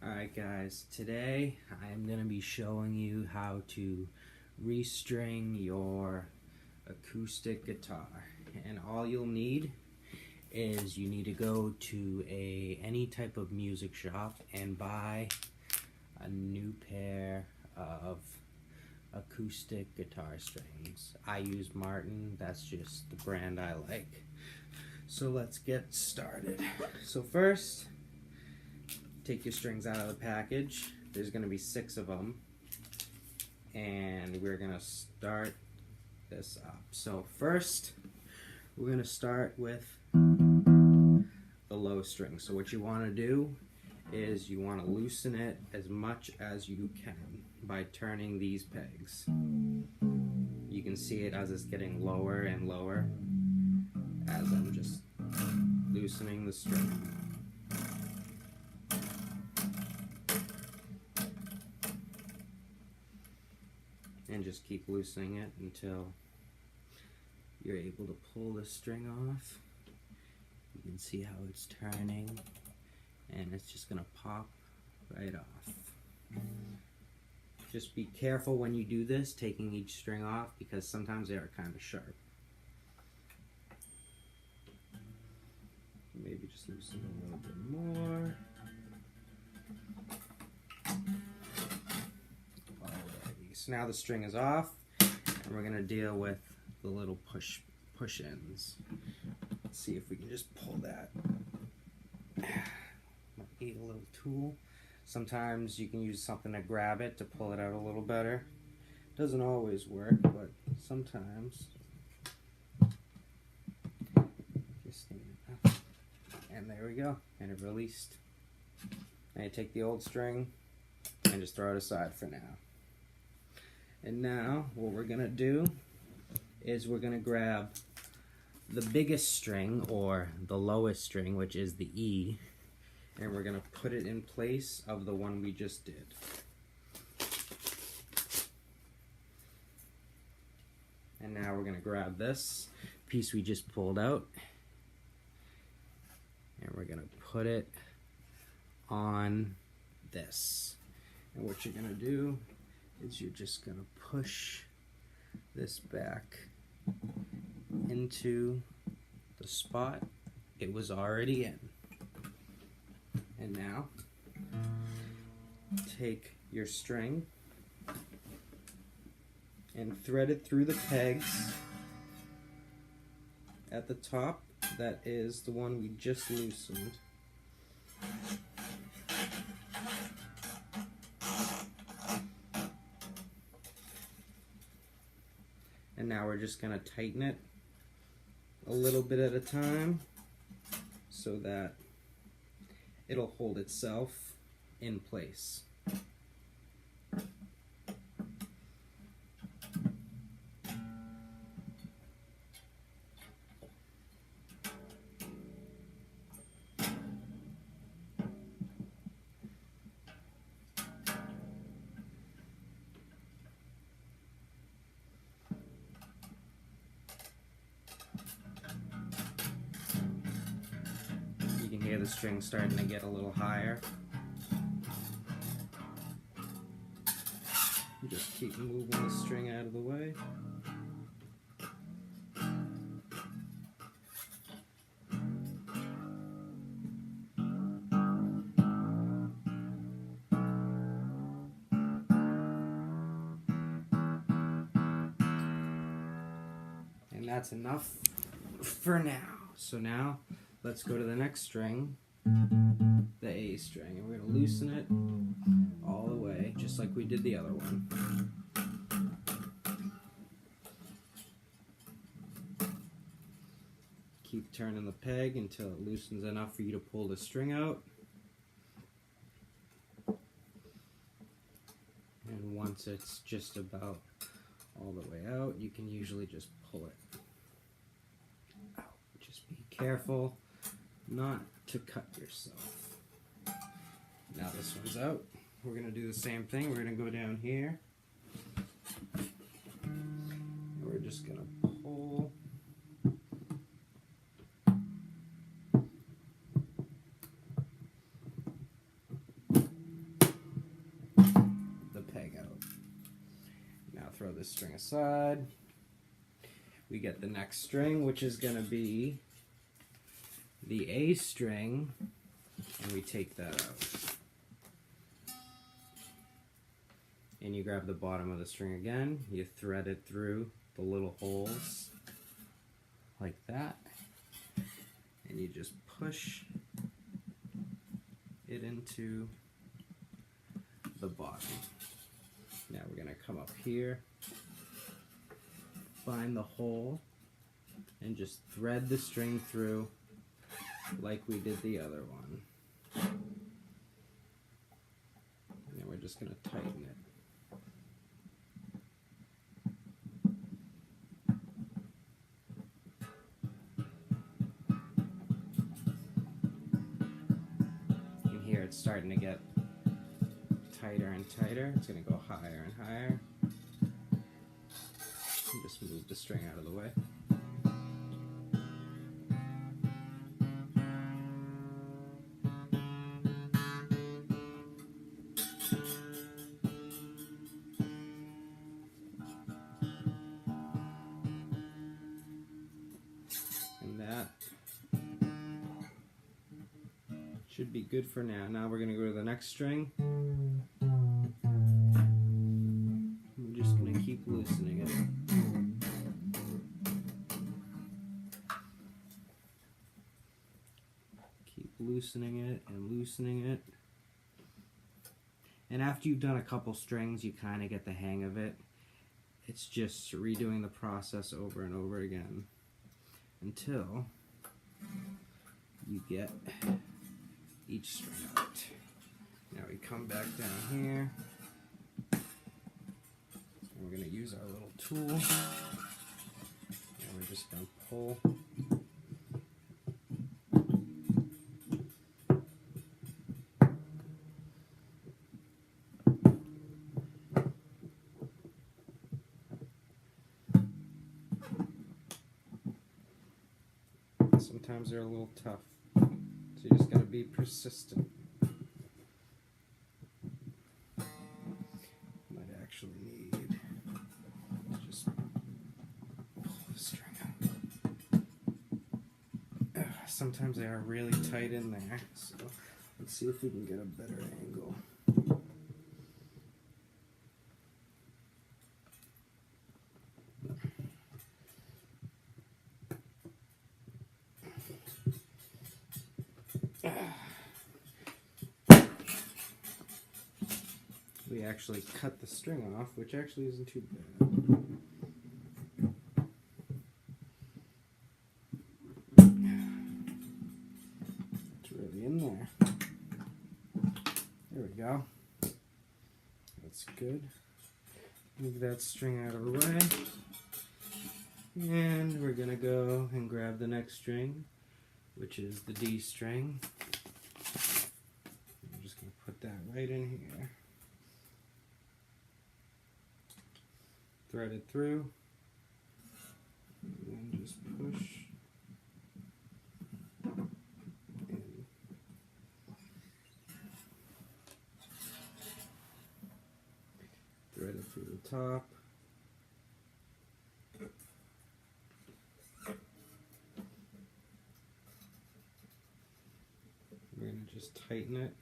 Alright guys, today I'm going to be showing you how to restring your acoustic guitar. And all you'll need is you need to go to any type of music shop and buy a new pair of acoustic guitar strings. I use Martin, that's just the brand I like. So let's get started. So first, take your strings out of the package. There's going to be 6 of them, and we're going to start this up. So first, we're going to start with the low string. So what you want to do is you want to loosen it as much as you can by turning these pegs. You can see it as it's getting lower and lower as I'm just loosening the string. And just keep loosening it until you're able to pull the string off. You can see how it's turning, and it's just going to pop right off. Just be careful when you do this, taking each string off, because sometimes they are kind of sharp. Maybe just loosen it a little bit more. So now the string is off, and we're going to deal with the little push ends. Let's see if we can just pull that. Might need a little tool. Sometimes you can use something to grab it to pull it out a little better. Doesn't always work, but sometimes. Just and there we go, and it released. Now you take the old string and just throw it aside for now. And now what we're going to do is we're going to grab the biggest string, or the lowest string, which is the E, and we're going to put it in place of the one we just did. And now we're going to grab this piece we just pulled out, and we're going to put it on this. And what you're going to do is you're just going to push this back into the spot it was already in. And now take your string and thread it through the pegs at the top. That is the one we just loosened. And now we're just going to tighten it a little bit at a time so that it'll hold itself in place. You can hear the string starting to get a little higher. Just keep moving the string out of the way. And that's enough for now. So now let's go to the next string, the A string, and we're going to loosen it all the way, just like we did the other one. Keep turning the peg until it loosens enough for you to pull the string out. And once it's just about all the way out, you can usually just pull it out. Just be careful not to cut yourself. Now this one's out. We're going to do the same thing. We're going to go down here. And we're just going to pull throw this string aside. We get the next string, which is going to be the A string, and we take that out. And you grab the bottom of the string again, you thread it through the little holes like that, and you just push it into the bottom. Now we're going to come up here, find the hole, and just thread the string through like we did the other one. And then we're just going to tighten it. It's starting to get tighter and tighter. It's going to go higher and higher. And just move the string out of the way. And that should be good for now. Now we're going to go to the next string. We're just going to keep loosening it. Keep loosening it and loosening it. And after you've done a couple strings, you kind of get the hang of it. It's just redoing the process over and over again until you get each string out. Now we come back down here, and we're going to use our little tool, and we're just going to pull sometimes they're a little tough. So you just got to be persistent. Might actually need to just pull the string out. Sometimes they are really tight in there, so let's see if we can get a better angle. We actually cut the string off, which actually isn't too bad. It's really in there. There we go. That's good. Move that string out of the way. And we're going to go and grab the next string, which is the D string. I'm just going to put that right in here. Thread it through, and then just push in. Thread it through the top. We're going to just tighten it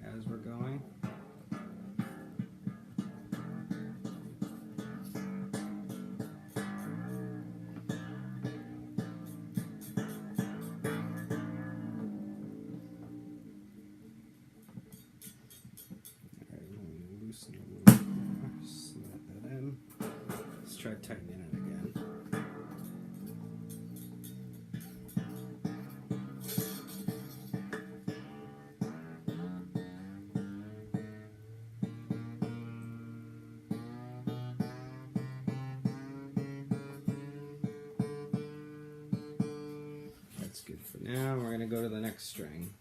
as we're going. Loosen a little bit more, slide that in. Let's try tightening it again. That's good for now. We're going to go to the next string.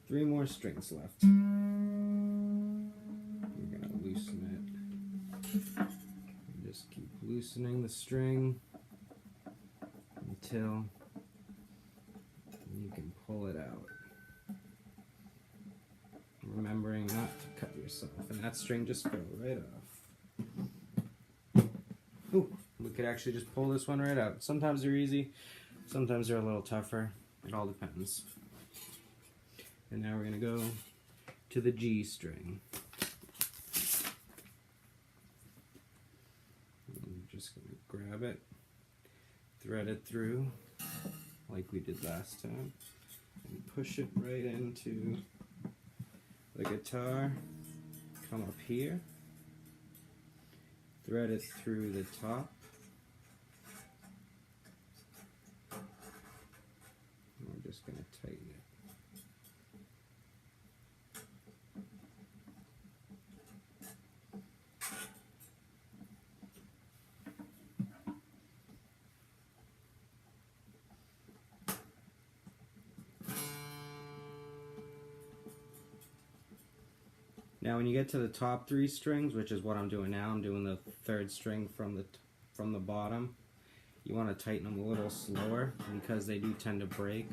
3 more strings left. Just keep loosening the string until you can pull it out. Remembering not to cut the yourself, and that string just fell right off. Ooh, we could actually just pull this one right out. Sometimes they're easy, sometimes they're a little tougher. It all depends. And now we're going to go to the G string. I'm just going to grab it, thread it through like we did last time, and push it right into the guitar. Come up here, thread it through the top, and we're just going to tighten it. Now when you get to the top 3 strings, which is what I'm doing now, I'm doing the 3rd string from the bottom. You want to tighten them a little slower because they do tend to break.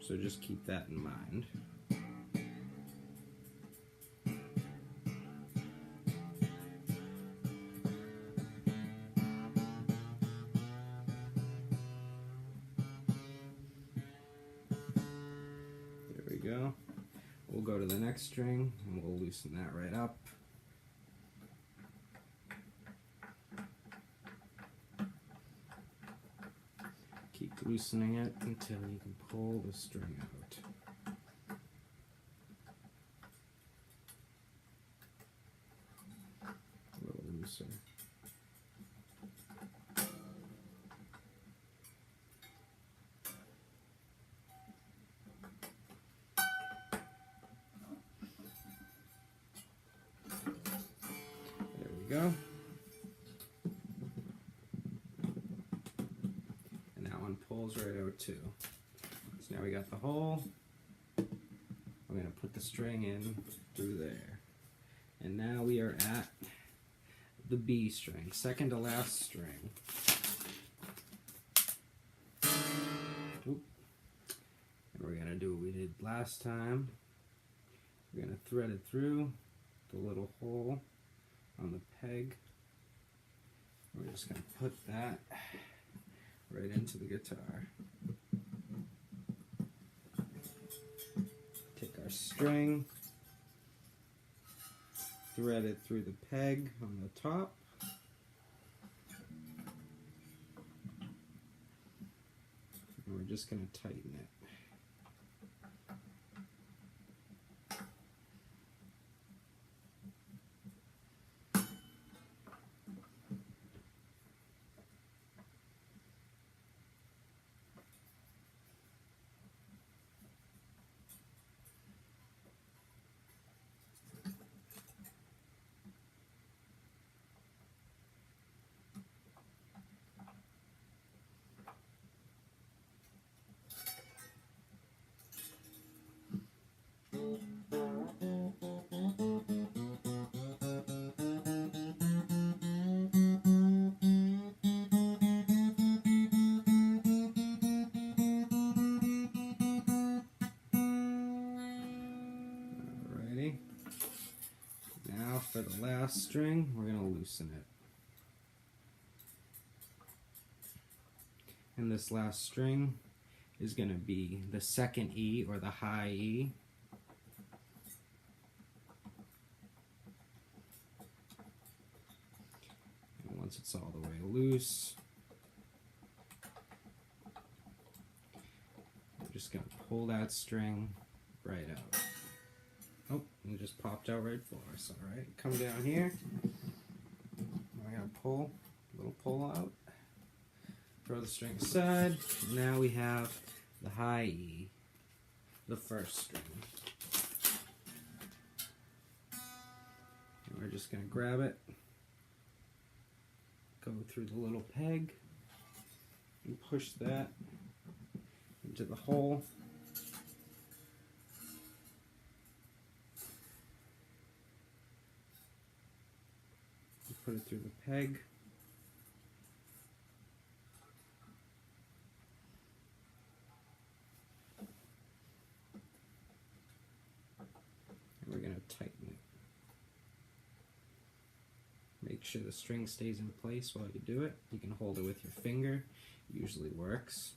So just keep that in mind. Go. We'll go to the next string and we'll loosen that right up. Keep loosening it until you can pull the string out. A little looser. Go. And that one pulls right out too. So now we got the hole. I'm going to put the string in through there. And now we are at the B string, second to last string. Oop. And we're going to do what we did last time. We're going to thread it through the little hole on the peg. We're just going to put that right into the guitar. Take our string, thread it through the peg on the top. And we're just going to tighten it. Now for the last string, we're going to loosen it. And this last string is going to be the second E, or the high E. And once it's all the way loose, we're just going to pull that string right out. Oh, it just popped out right for us. Alright, come down here. We're going to pull, a little pull out. Throw the string aside. Now we have the high E, the first string. And we're just going to grab it, go through the little peg, and push that into the hole. Put it through the peg. sure the string stays in place while you do it. You can hold it with your finger, usually works,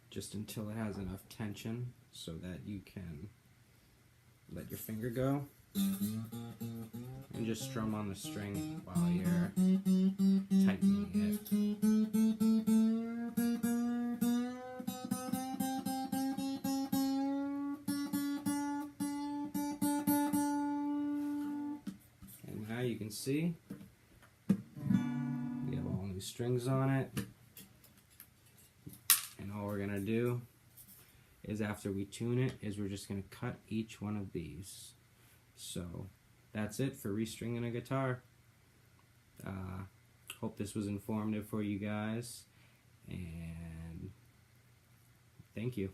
just until it has enough tension so that you can let your finger go, and just strum on the string while you're tightening it. And now you can see we have all new strings on it, and all we're going to do is, after we tune it, is we're just going to cut each one of these. So that's it for restringing a guitar. Hope this was informative for you guys, and thank you.